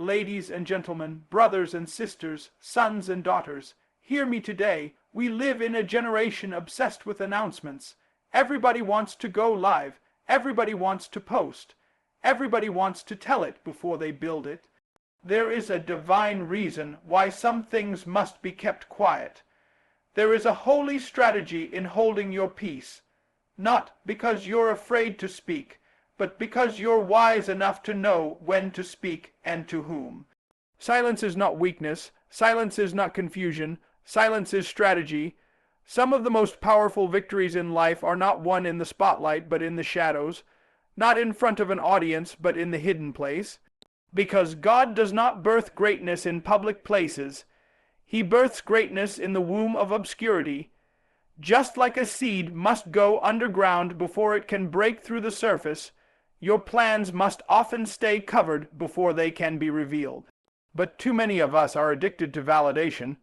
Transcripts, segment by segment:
Ladies and gentlemen, brothers and sisters, sons and daughters, hear me today. We live in a generation obsessed with announcements. Everybody wants to go live. Everybody wants to post. Everybody wants to tell it before they build it. There is a divine reason why some things must be kept quiet. There is a holy strategy in holding your peace, not because you're afraid to speak, but because you're wise enough to know when to speak and to whom. Silence is not weakness. Silence is not confusion. Silence is strategy. Some of the most powerful victories in life are not won in the spotlight, but in the shadows, not in front of an audience, but in the hidden place. Because God does not birth greatness in public places. He births greatness in the womb of obscurity. Just like a seed must go underground before it can break through the surface, your plans must often stay covered before they can be revealed. But too many of us are addicted to validation.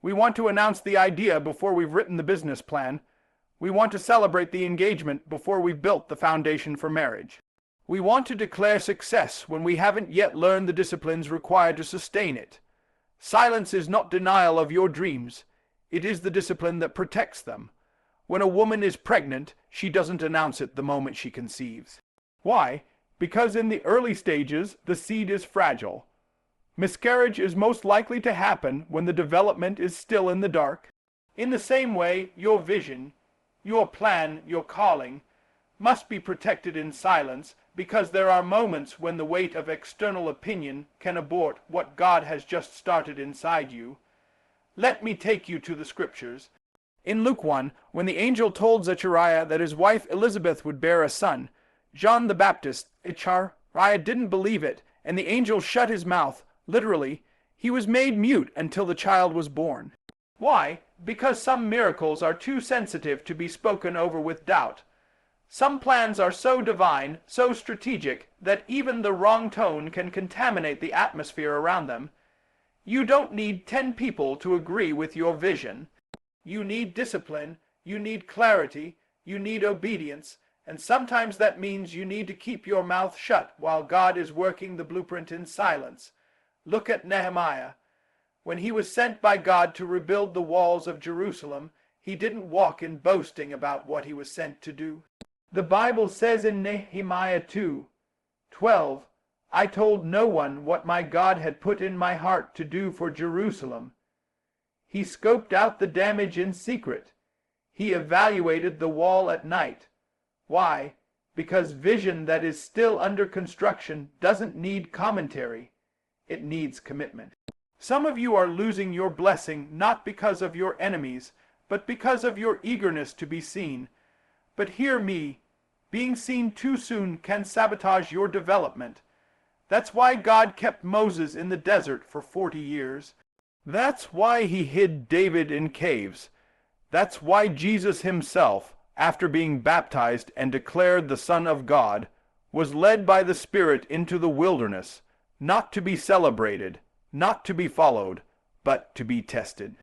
We want to announce the idea before we've written the business plan. We want to celebrate the engagement before we've built the foundation for marriage. We want to declare success when we haven't yet learned the disciplines required to sustain it. Silence is not denial of your dreams. It is the discipline that protects them. When a woman is pregnant, she doesn't announce it the moment she conceives. Why? Because in the early stages, the seed is fragile. Miscarriage is most likely to happen when the development is still in the dark. In the same way, your vision, your plan, your calling, must be protected in silence, because there are moments when the weight of external opinion can abort what God has just started inside you. Let me take you to the scriptures. In Luke 1, when the angel told Zechariah that his wife Elizabeth would bear a son, John the Baptist, Zechariah didn't believe it, and the angel shut his mouth. Literally, he was made mute until the child was born. Why? Because some miracles are too sensitive to be spoken over with doubt. Some plans are so divine, so strategic, that even the wrong tone can contaminate the atmosphere around them. You don't need 10 people to agree with your vision. You need discipline, you need clarity, you need obedience, and sometimes that means you need to keep your mouth shut while God is working the blueprint in silence. Look at Nehemiah. When he was sent by God to rebuild the walls of Jerusalem, he didn't walk in boasting about what he was sent to do. The Bible says in Nehemiah 2:12, I told no one what my God had put in my heart to do for Jerusalem. He scoped out the damage in secret. He evaluated the wall at night. Why? Because vision that is still under construction doesn't need commentary. It needs commitment. Some of you are losing your blessing not because of your enemies, but because of your eagerness to be seen. But hear me, being seen too soon can sabotage your development. That's why God kept Moses in the desert for 40 years. That's why he hid David in caves. That's why Jesus himself, after being baptized and declared the Son of God, was led by the Spirit into the wilderness, not to be celebrated, not to be followed, but to be tested.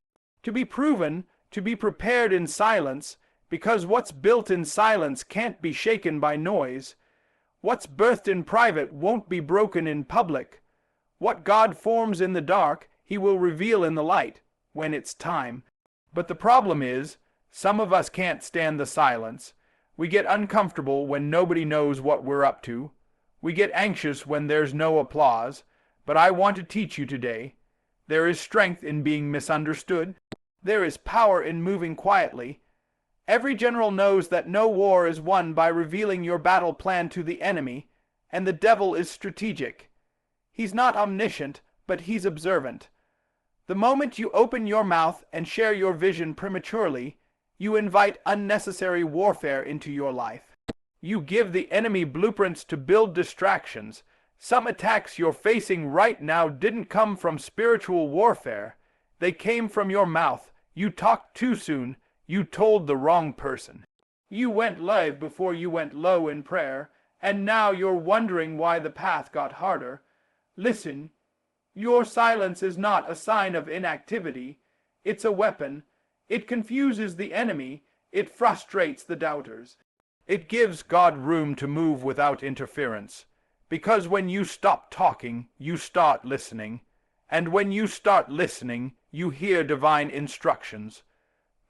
To be proven, to be prepared in silence, because what's built in silence can't be shaken by noise. What's birthed in private won't be broken in public. What God forms in the dark, he will reveal in the light, when it's time. But the problem is, some of us can't stand the silence. We get uncomfortable when nobody knows what we're up to. We get anxious when there's no applause. But I want to teach you today. There is strength in being misunderstood. There is power in moving quietly. Every general knows that no war is won by revealing your battle plan to the enemy, and the devil is strategic. He's not omniscient, but he's observant. The moment you open your mouth and share your vision prematurely, you invite unnecessary warfare into your life. You give the enemy blueprints to build distractions. Some attacks you're facing right now didn't come from spiritual warfare. They came from your mouth. You talked too soon. You told the wrong person. You went live before you went low in prayer, and now you're wondering why the path got harder. Listen, your silence is not a sign of inactivity. It's a weapon. It confuses the enemy. It frustrates the doubters. It gives God room to move without interference. Because when you stop talking, you start listening. And when you start listening, you hear divine instructions.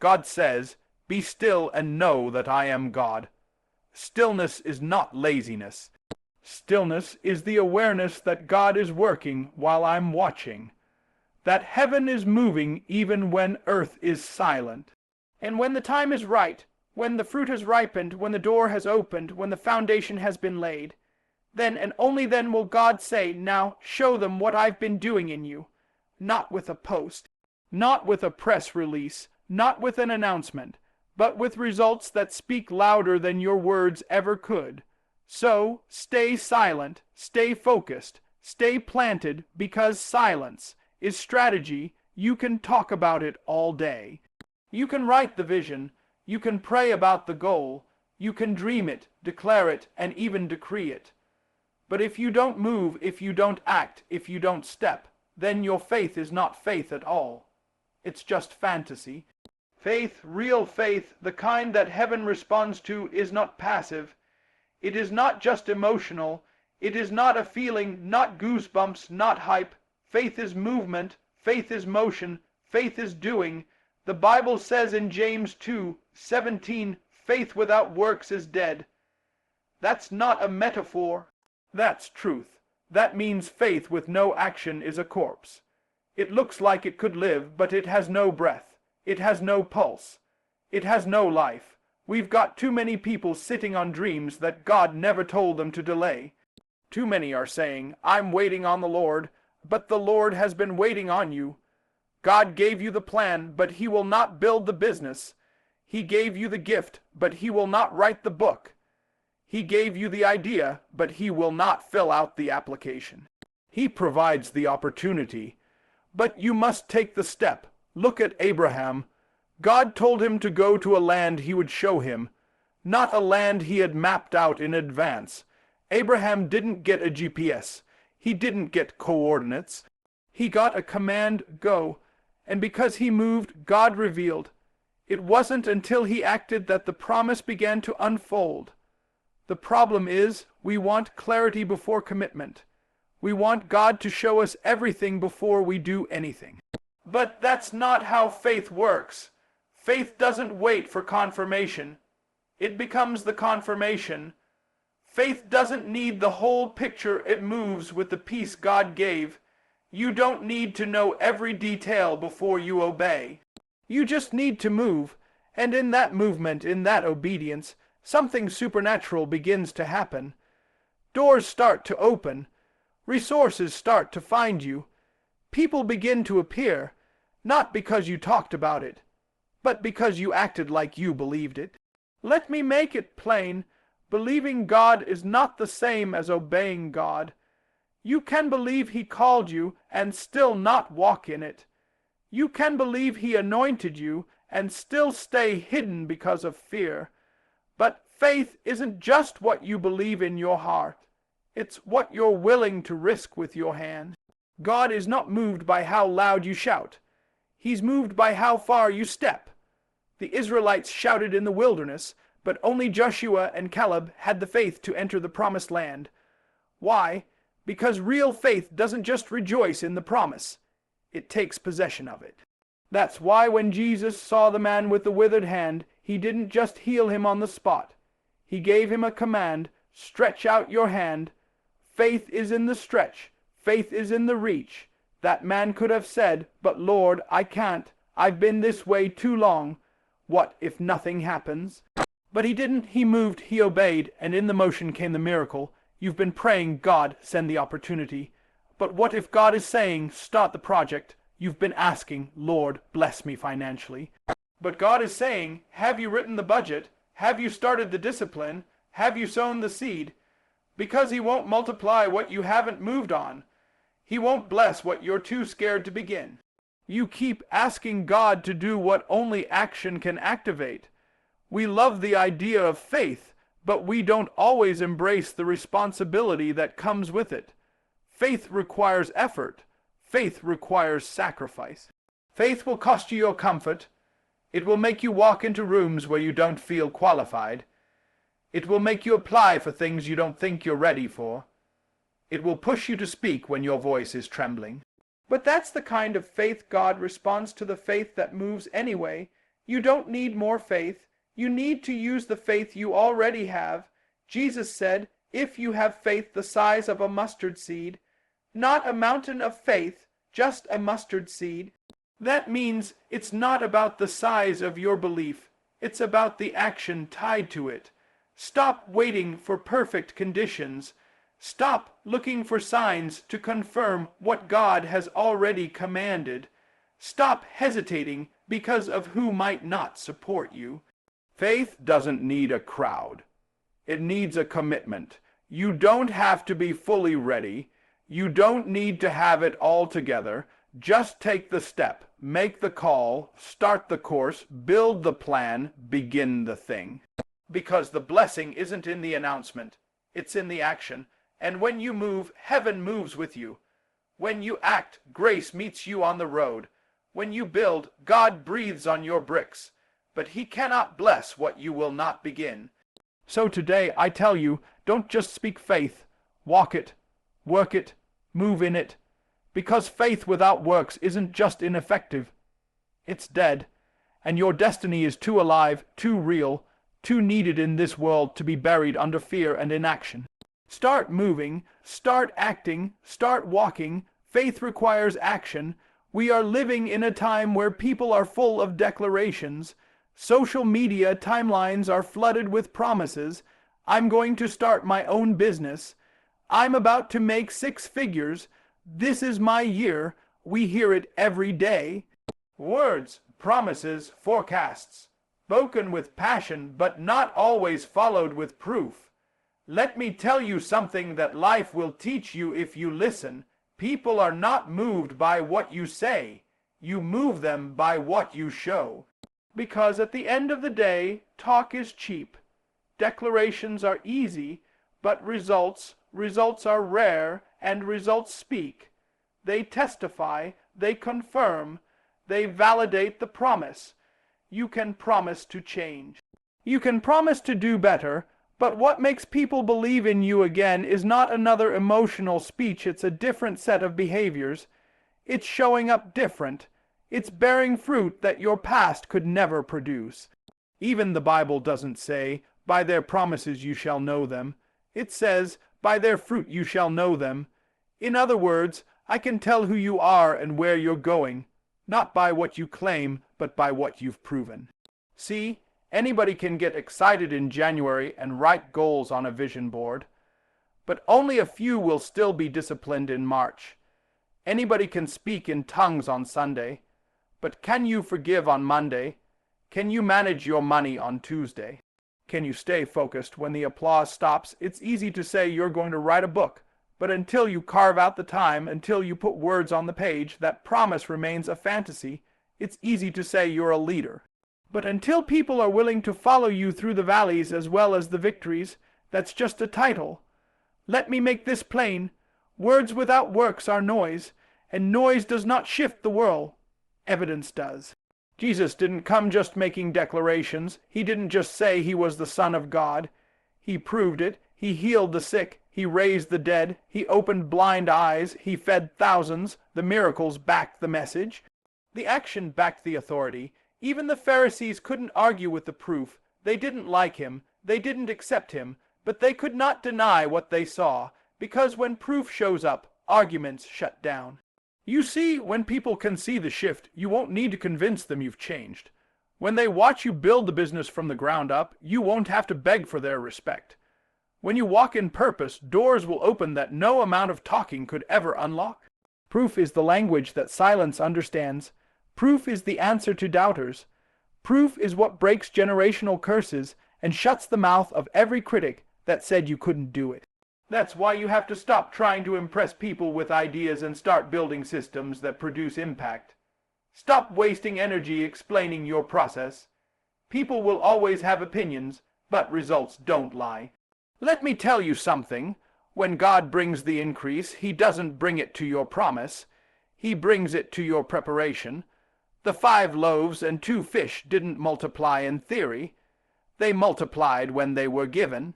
God says, "Be still and know that I am God." Stillness is not laziness. Stillness is the awareness that God is working while I'm watching, that heaven is moving even when earth is silent. And when the time is right, when the fruit has ripened, when the door has opened, when the foundation has been laid, then and only then will God say, "Now show them what I've been doing in you." Not with a post, not with a press release, not with an announcement, but with results that speak louder than your words ever could. So, stay silent, stay focused, stay planted, because silence is strategy. You can talk about it all day. You can write the vision, you can pray about the goal, you can dream it, declare it, and even decree it. But if you don't move, if you don't act, if you don't step, then your faith is not faith at all. It's just fantasy. Faith, real faith, the kind that heaven responds to, is not passive. It is not just emotional. It is not a feeling, not goosebumps, not hype. Faith is movement. Faith is motion. Faith is doing. The Bible says in James 2:17, "Faith without works is dead." That's not a metaphor. That's truth. That means faith with no action is a corpse. It looks like it could live, but it has no breath. It has no pulse. It has no life. We've got too many people sitting on dreams that God never told them to delay. Too many are saying, "I'm waiting on the Lord," but the Lord has been waiting on you. God gave you the plan, but He will not build the business. He gave you the gift, but He will not write the book. He gave you the idea, but He will not fill out the application. He provides the opportunity, but you must take the step. Look at Abraham. God told him to go to a land He would show him, not a land he had mapped out in advance. Abraham didn't get a GPS. He didn't get coordinates. He got a command, "Go," and because he moved, God revealed. It wasn't until he acted that the promise began to unfold. The problem is, we want clarity before commitment. We want God to show us everything before we do anything. But that's not how faith works. Faith doesn't wait for confirmation. It becomes the confirmation. Faith doesn't need the whole picture. It moves with the piece God gave. You don't need to know every detail before you obey. You just need to move, and in that movement, in that obedience, something supernatural begins to happen. Doors start to open. Resources start to find you. People begin to appear, not because you talked about it, but because you acted like you believed it. Let me make it plain. Believing God is not the same as obeying God. You can believe He called you and still not walk in it. You can believe He anointed you and still stay hidden because of fear. But faith isn't just what you believe in your heart. It's what you're willing to risk with your hand. God is not moved by how loud you shout. He's moved by how far you step. The Israelites shouted in the wilderness, but only Joshua and Caleb had the faith to enter the promised land. Why? Because real faith doesn't just rejoice in the promise. It takes possession of it. That's why when Jesus saw the man with the withered hand, He didn't just heal him on the spot. He gave him a command, "Stretch out your hand." Faith is in the stretch. Faith is in the reach. That man could have said, "But Lord, I can't. I've been this way too long. What if nothing happens?" But he didn't. He moved, he obeyed, and in the motion came the miracle. You've been praying, "God, send the opportunity." But what if God is saying, "Start the project"? You've been asking, "Lord, bless me financially." But God is saying, "Have you written the budget? Have you started the discipline? Have you sown the seed?" Because He won't multiply what you haven't moved on. He won't bless what you're too scared to begin. You keep asking God to do what only action can activate. We love the idea of faith, but we don't always embrace the responsibility that comes with it. Faith requires effort. Faith requires sacrifice. Faith will cost you your comfort. It will make you walk into rooms where you don't feel qualified. It will make you apply for things you don't think you're ready for. It will push you to speak when your voice is trembling. But that's the kind of faith God responds to, the faith that moves anyway. You don't need more faith. You need to use the faith you already have. Jesus said, if you have faith the size of a mustard seed, not a mountain of faith, just a mustard seed. That means it's not about the size of your belief. It's about the action tied to it. Stop waiting for perfect conditions. Stop looking for signs to confirm what God has already commanded. Stop hesitating because of who might not support you. Faith doesn't need a crowd. It needs a commitment. You don't have to be fully ready. You don't need to have it all together. Just take the step, make the call, start the course, build the plan, begin the thing. Because the blessing isn't in the announcement, it's in the action. And when you move, heaven moves with you. When you act, grace meets you on the road. When you build, God breathes on your bricks. But he cannot bless what you will not begin. So today I tell you, don't just speak faith. Walk it, work it, move in it. Because faith without works isn't just ineffective. It's dead. And your destiny is too alive, too real, too needed in this world to be buried under fear and inaction. Start moving, start acting, start walking. Faith requires action. We are living in a time where people are full of declarations. Social media timelines are flooded with promises. I'm going to start my own business. I'm about to make 6 figures. This is my year. We hear it every day. Words, promises, forecasts, spoken with passion, but not always followed with proof. Let me tell you something that life will teach you if you listen. People are not moved by what you say. You move them by what you show. Because at the end of the day, talk is cheap. Declarations are easy, but results are rare, and results speak. They testify, they confirm, they validate the promise. You can promise to change. You can promise to do better, but what makes people believe in you again is not another emotional speech. It's a different set of behaviors. It's showing up different. It's bearing fruit that your past could never produce. Even the Bible doesn't say, by their promises you shall know them. It says, by their fruit you shall know them. In other words, I can tell who you are and where you're going, not by what you claim, but by what you've proven. See, anybody can get excited in January and write goals on a vision board, but only a few will still be disciplined in March. Anybody can speak in tongues on Sunday, but can you forgive on Monday? Can you manage your money on Tuesday? Can you stay focused when the applause stops? It's easy to say you're going to write a book, but until you carve out the time, until you put words on the page, that promise remains a fantasy. It's easy to say you're a leader. But until people are willing to follow you through the valleys as well as the victories, that's just a title. Let me make this plain. Words without works are noise, and noise does not shift the world. Evidence does. Jesus didn't come just making declarations. He didn't just say he was the Son of God. He proved it. He healed the sick. He raised the dead. He opened blind eyes. He fed thousands. The miracles backed the message. The action backed the authority. Even the Pharisees couldn't argue with the proof. They didn't like him. They didn't accept him. But they could not deny what they saw, because when proof shows up, arguments shut down. You see, when people can see the shift, you won't need to convince them you've changed. When they watch you build the business from the ground up, you won't have to beg for their respect. When you walk in purpose, doors will open that no amount of talking could ever unlock. Proof is the language that silence understands. Proof is the answer to doubters. Proof is what breaks generational curses and shuts the mouth of every critic that said you couldn't do it. That's why you have to stop trying to impress people with ideas and start building systems that produce impact. Stop wasting energy explaining your process. People will always have opinions, but results don't lie. Let me tell you something. When God brings the increase, he doesn't bring it to your promise. He brings it to your preparation. The 5 loaves and 2 fish didn't multiply in theory. They multiplied when they were given.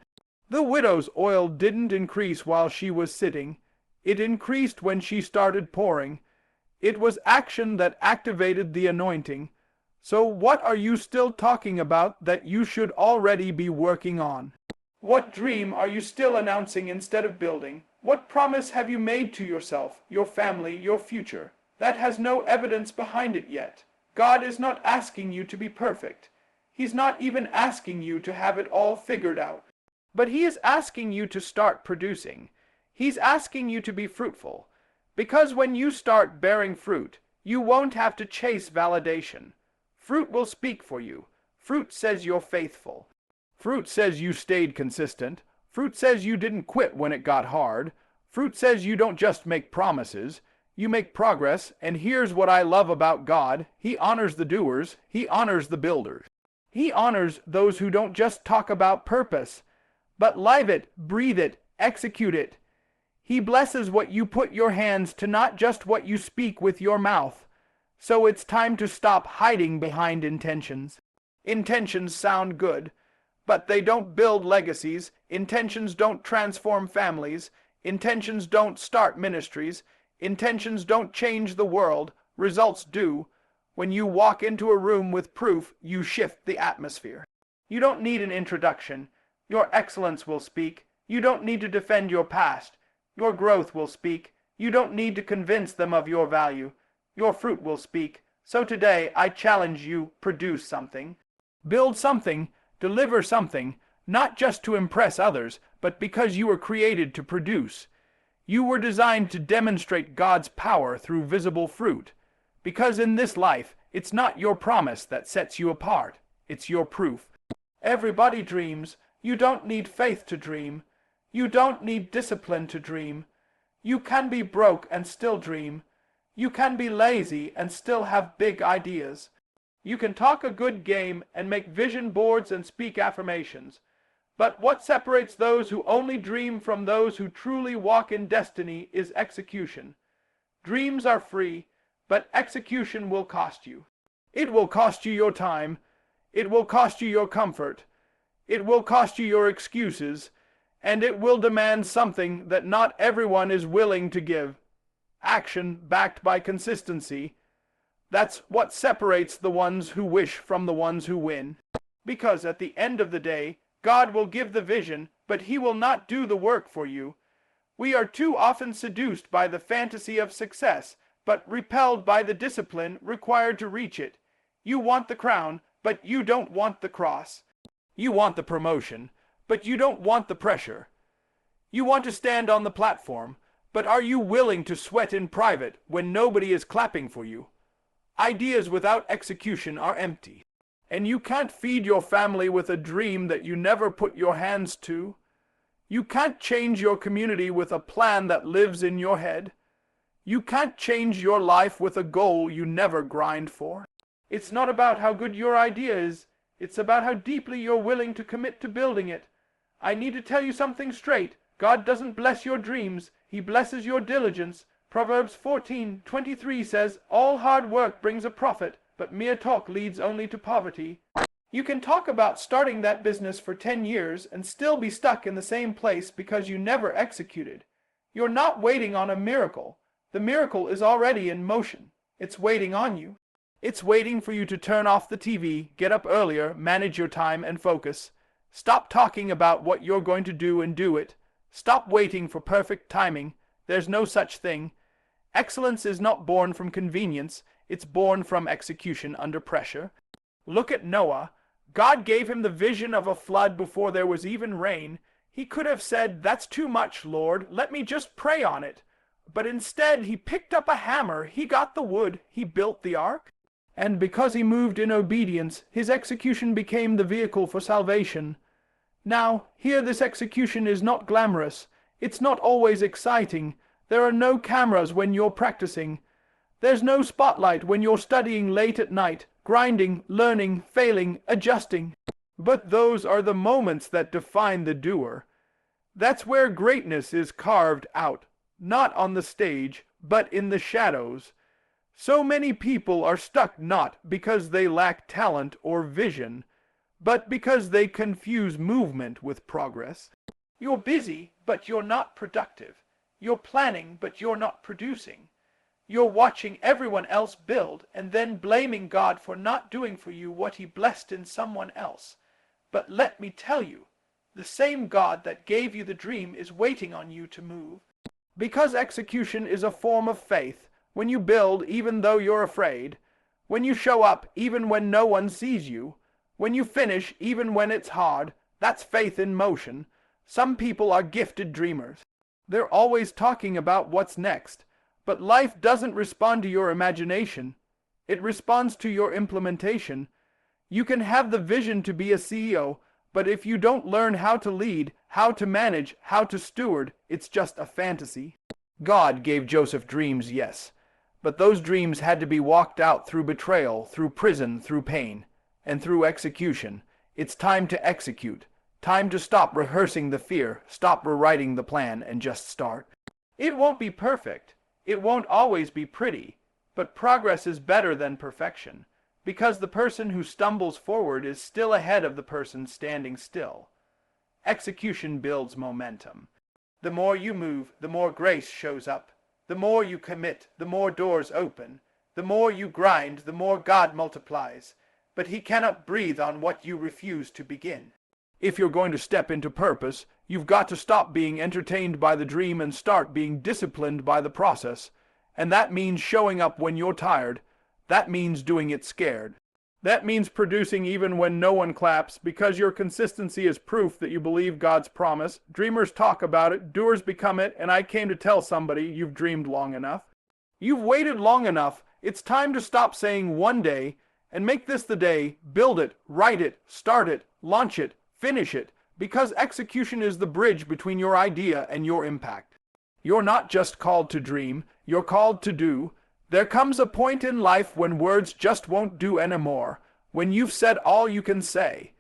The widow's oil didn't increase while she was sitting. It increased when she started pouring. It was action that activated the anointing. So what are you still talking about that you should already be working on? What dream are you still announcing instead of building? What promise have you made to yourself, your family, your future, that has no evidence behind it yet? God is not asking you to be perfect. He's not even asking you to have it all figured out. But he is asking you to start producing. He's asking you to be fruitful. Because when you start bearing fruit, you won't have to chase validation. Fruit will speak for you. Fruit says you're faithful. Fruit says you stayed consistent. Fruit says you didn't quit when it got hard. Fruit says you don't just make promises. You make progress, and here's what I love about God. He honors the doers. He honors the builders. He honors those who don't just talk about purpose, but live it, breathe it, execute it. He blesses what you put your hands to, not just what you speak with your mouth. So it's time to stop hiding behind intentions. Intentions sound good, but they don't build legacies. Intentions don't transform families. Intentions don't start ministries. Intentions don't change the world. Results do. When you walk into a room with proof, you shift the atmosphere. You don't need an introduction. Your excellence will speak. You don't need to defend your past. Your growth will speak. You don't need to convince them of your value. Your fruit will speak. So today, I challenge you, produce something. Build something. Deliver something. Not just to impress others, but because you were created to produce. You were designed to demonstrate God's power through visible fruit. Because in this life, it's not your promise that sets you apart. It's your proof. Everybody dreams. You don't need faith to dream. You don't need discipline to dream. You can be broke and still dream. You can be lazy and still have big ideas. You can talk a good game and make vision boards and speak affirmations. But what separates those who only dream from those who truly walk in destiny is execution. Dreams are free, but execution will cost you. It will cost you your time. It will cost you your comfort. It will cost you your excuses. And it will demand something that not everyone is willing to give. Action backed by consistency. That's what separates the ones who wish from the ones who win. Because at the end of the day, God will give the vision, but he will not do the work for you. We are too often seduced by the fantasy of success, but repelled by the discipline required to reach it. You want the crown, but you don't want the cross. You want the promotion, but you don't want the pressure. You want to stand on the platform, but are you willing to sweat in private when nobody is clapping for you? Ideas without execution are empty. And you can't feed your family with a dream that you never put your hands to. You can't change your community with a plan that lives in your head. You can't change your life with a goal you never grind for. It's not about how good your idea is. It's about how deeply you're willing to commit to building it. I need to tell you something straight. God doesn't bless your dreams. He blesses your diligence. Proverbs 14:23 says, all hard work brings a profit, but mere talk leads only to poverty. You can talk about starting that business for 10 years and still be stuck in the same place because you never executed. You're not waiting on a miracle. The miracle is already in motion. It's waiting on you. It's waiting for you to turn off the TV, get up earlier, manage your time and focus. Stop talking about what you're going to do and do it. Stop waiting for perfect timing. There's no such thing. Excellence is not born from convenience. It's born from execution under pressure. Look at Noah. God gave him the vision of a flood before there was even rain. He could have said, that's too much, Lord. Let me just pray on it. But instead, he picked up a hammer. He got the wood. He built the ark. And because he moved in obedience, his execution became the vehicle for salvation. Now, here this execution is not glamorous. It's not always exciting. There are no cameras when you're practicing. There's no spotlight when you're studying late at night, grinding, learning, failing, adjusting. But those are the moments that define the doer. That's where greatness is carved out, not on the stage, but in the shadows. So many people are stuck not because they lack talent or vision, but because they confuse movement with progress. You're busy, but you're not productive. You're planning, but you're not producing. You're watching everyone else build and then blaming God for not doing for you what he blessed in someone else. But let me tell you, the same God that gave you the dream is waiting on you to move. Because execution is a form of faith, when you build even though you're afraid, when you show up even when no one sees you, when you finish even when it's hard, that's faith in motion. Some people are gifted dreamers. They're always talking about what's next. But life doesn't respond to your imagination. It responds to your implementation. You can have the vision to be a CEO, but if you don't learn how to lead, how to manage, how to steward, it's just a fantasy. God gave Joseph dreams, yes, but those dreams had to be walked out through betrayal, through prison, through pain, and through execution. It's time to execute. Time to stop rehearsing the fear, stop rewriting the plan, and just start. It won't be perfect. It won't always be pretty, but progress is better than perfection, because the person who stumbles forward is still ahead of the person standing still. Execution builds momentum. The more you move, the more grace shows up. The more you commit, the more doors open. The more you grind, the more God multiplies. But he cannot breathe on what you refuse to begin. If you're going to step into purpose, you've got to stop being entertained by the dream and start being disciplined by the process. And that means showing up when you're tired. That means doing it scared. That means producing even when no one claps, because your consistency is proof that you believe God's promise. Dreamers talk about it, doers become it, and I came to tell somebody you've dreamed long enough. You've waited long enough. It's time to stop saying one day and make this the day. Build it, write it, start it, launch it, finish it, because execution is the bridge between your idea and your impact. You're not just called to dream, you're called to do. There comes a point in life when words just won't do anymore, when you've said all you can say,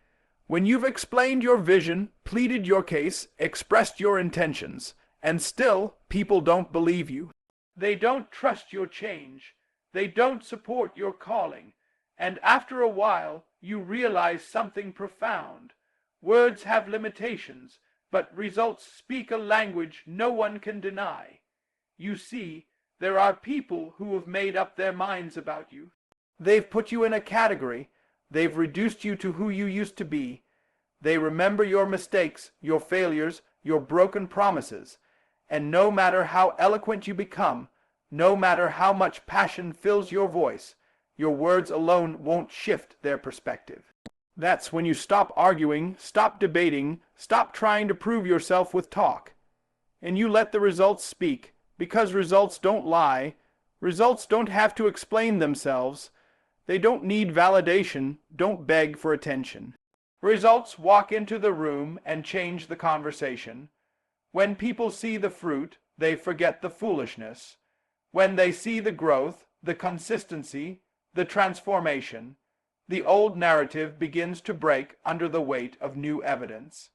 when you've explained your vision, pleaded your case, expressed your intentions, and still people don't believe you. They don't trust your change. They don't support your calling. And after a while, you realize something profound. Words have limitations, but results speak a language no one can deny. You see, there are people who have made up their minds about you. They've put you in a category. They've reduced you to who you used to be. They remember your mistakes, your failures, your broken promises. And no matter how eloquent you become, no matter how much passion fills your voice, your words alone won't shift their perspective. That's when you stop arguing, stop debating, stop trying to prove yourself with talk. And you let the results speak, because results don't lie. Results don't have to explain themselves. They don't need validation, don't beg for attention. Results walk into the room and change the conversation. When people see the fruit, they forget the foolishness. When they see the growth, the consistency, the transformation, the old narrative begins to break under the weight of new evidence.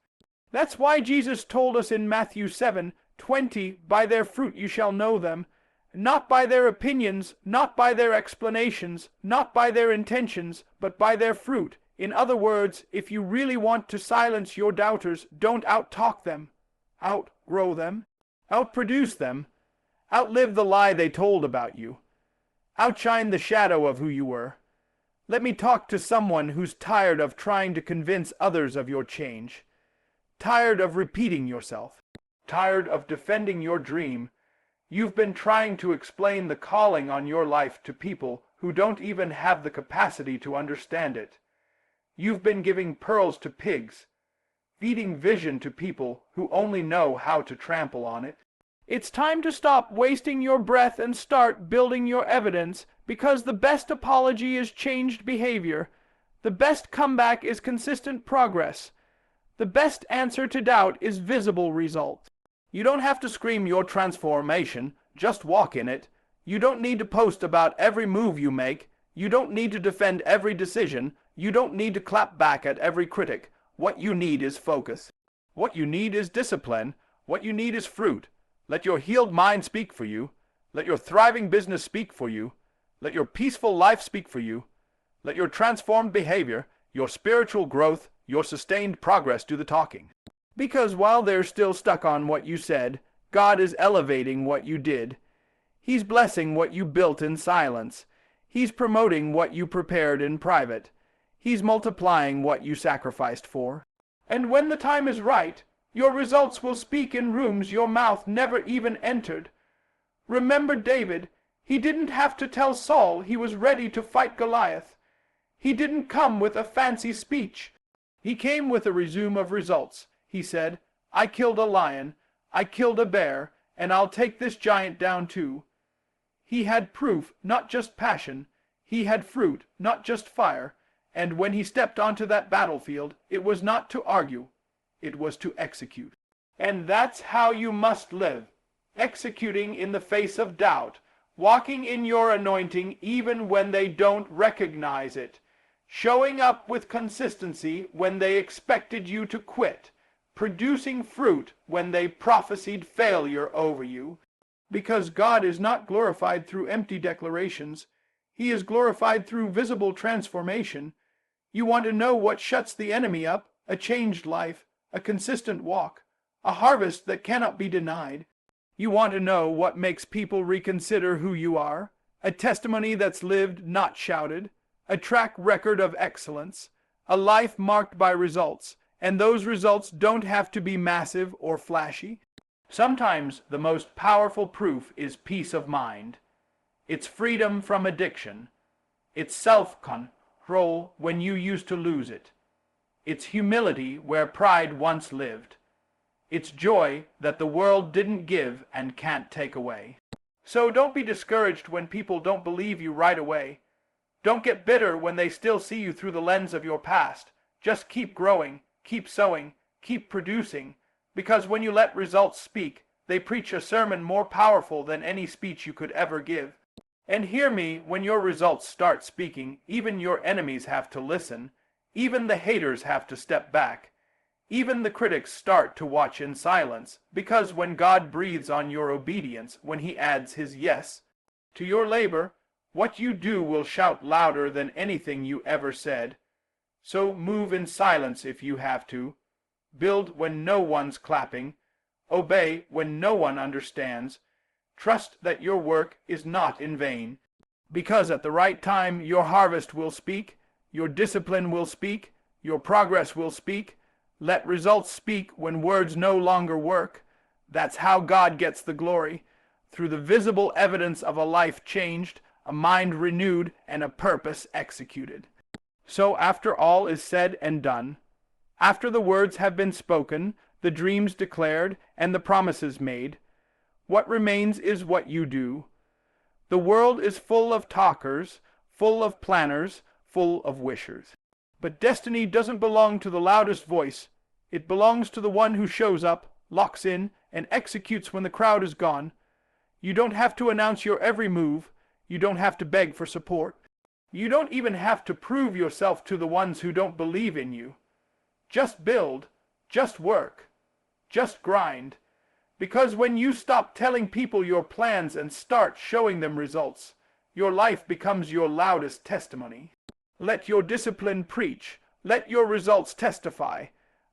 That's why Jesus told us in Matthew 7:20, "By their fruit you shall know them," not by their opinions, not by their explanations, not by their intentions, but by their fruit. In other words, if you really want to silence your doubters, don't out-talk them, outgrow them, outproduce them, outlive the lie they told about you, outshine the shadow of who you were. Let me talk to someone who's tired of trying to convince others of your change, tired of repeating yourself, tired of defending your dream. You've been trying to explain the calling on your life to people who don't even have the capacity to understand it. You've been giving pearls to pigs, feeding vision to people who only know how to trample on it. It's time to stop wasting your breath and start building your evidence, because the best apology is changed behavior. The best comeback is consistent progress. The best answer to doubt is visible results. You don't have to scream your transformation, just walk in it. You don't need to post about every move you make. You don't need to defend every decision. You don't need to clap back at every critic. What you need is focus. What you need is discipline. What you need is fruit. Let your healed mind speak for you. Let your thriving business speak for you. Let your peaceful life speak for you. Let your transformed behavior, your spiritual growth, your sustained progress do the talking. Because while they're still stuck on what you said, God is elevating what you did. He's blessing what you built in silence. He's promoting what you prepared in private. He's multiplying what you sacrificed for. And when the time is right, your results will speak in rooms your mouth never even entered. Remember David. He didn't have to tell Saul he was ready to fight Goliath. He didn't come with a fancy speech. He came with a resume of results. He said, I killed a lion, I killed a bear, and I'll take this giant down too. He had proof, not just passion. He had fruit, not just fire. And when he stepped onto that battlefield, it was not to argue, it was to execute. And that's how you must live, executing in the face of doubt, walking in your anointing even when they don't recognize it, showing up with consistency when they expected you to quit, producing fruit when they prophesied failure over you. Because God is not glorified through empty declarations. He is glorified through visible transformation. You want to know what shuts the enemy up? A changed life, a consistent walk, a harvest that cannot be denied. You want to know what makes people reconsider who you are? A testimony that's lived, not shouted, a track record of excellence, a life marked by results, and those results don't have to be massive or flashy. Sometimes the most powerful proof is peace of mind. It's freedom from addiction. It's self-control when you used to lose it. It's humility where pride once lived. It's joy that the world didn't give and can't take away. So don't be discouraged when people don't believe you right away. Don't get bitter when they still see you through the lens of your past. Just keep growing, keep sowing, keep producing, because when you let results speak, they preach a sermon more powerful than any speech you could ever give. And hear me, when your results start speaking, even your enemies have to listen. Even the haters have to step back. Even the critics start to watch in silence, because when God breathes on your obedience, when he adds his yes to your labor, what you do will shout louder than anything you ever said. So move in silence if you have to. Build when no one's clapping. Obey when no one understands. Trust that your work is not in vain, because at the right time your harvest will speak, your discipline will speak, your progress will speak. Let results speak when words no longer work. That's how God gets the glory, through the visible evidence of a life changed, a mind renewed, and a purpose executed. So after all is said and done, after the words have been spoken, the dreams declared, and the promises made, what remains is what you do. The world is full of talkers, full of planners, full of wishers. But destiny doesn't belong to the loudest voice. It belongs to the one who shows up, locks in, and executes when the crowd is gone. You don't have to announce your every move. You don't have to beg for support. You don't even have to prove yourself to the ones who don't believe in you. Just build, just work, just grind. Because when you stop telling people your plans and start showing them results, your life becomes your loudest testimony. Let your discipline preach. Let your results testify.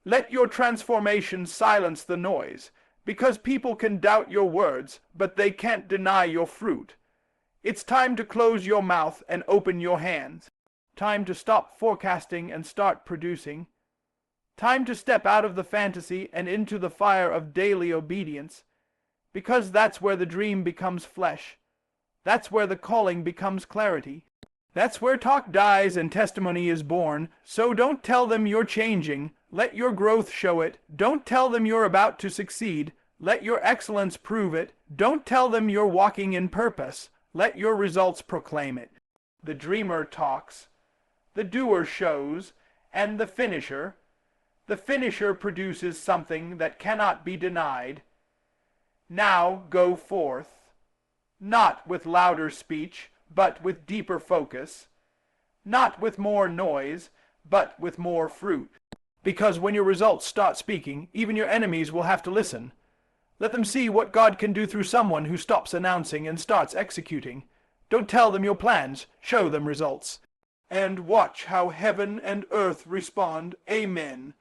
Let your transformation silence the noise, because people can doubt your words, but they can't deny your fruit. It's time to close your mouth and open your hands. Time to stop forecasting and start producing. Time to step out of the fantasy and into the fire of daily obedience, because that's where the dream becomes flesh. That's where the calling becomes clarity. That's where talk dies and testimony is born. So don't tell them you're changing. Let your growth show it. Don't tell them you're about to succeed. Let your excellence prove it. Don't tell them you're walking in purpose. Let your results proclaim it. The dreamer talks, the doer shows, and the finisher produces something that cannot be denied. Now go forth, not with louder speech, but with deeper focus, not with more noise, but with more fruit. Because when your results start speaking, even your enemies will have to listen. Let them see what God can do through someone who stops announcing and starts executing. Don't tell them your plans, show them results. And watch how heaven and earth respond, Amen.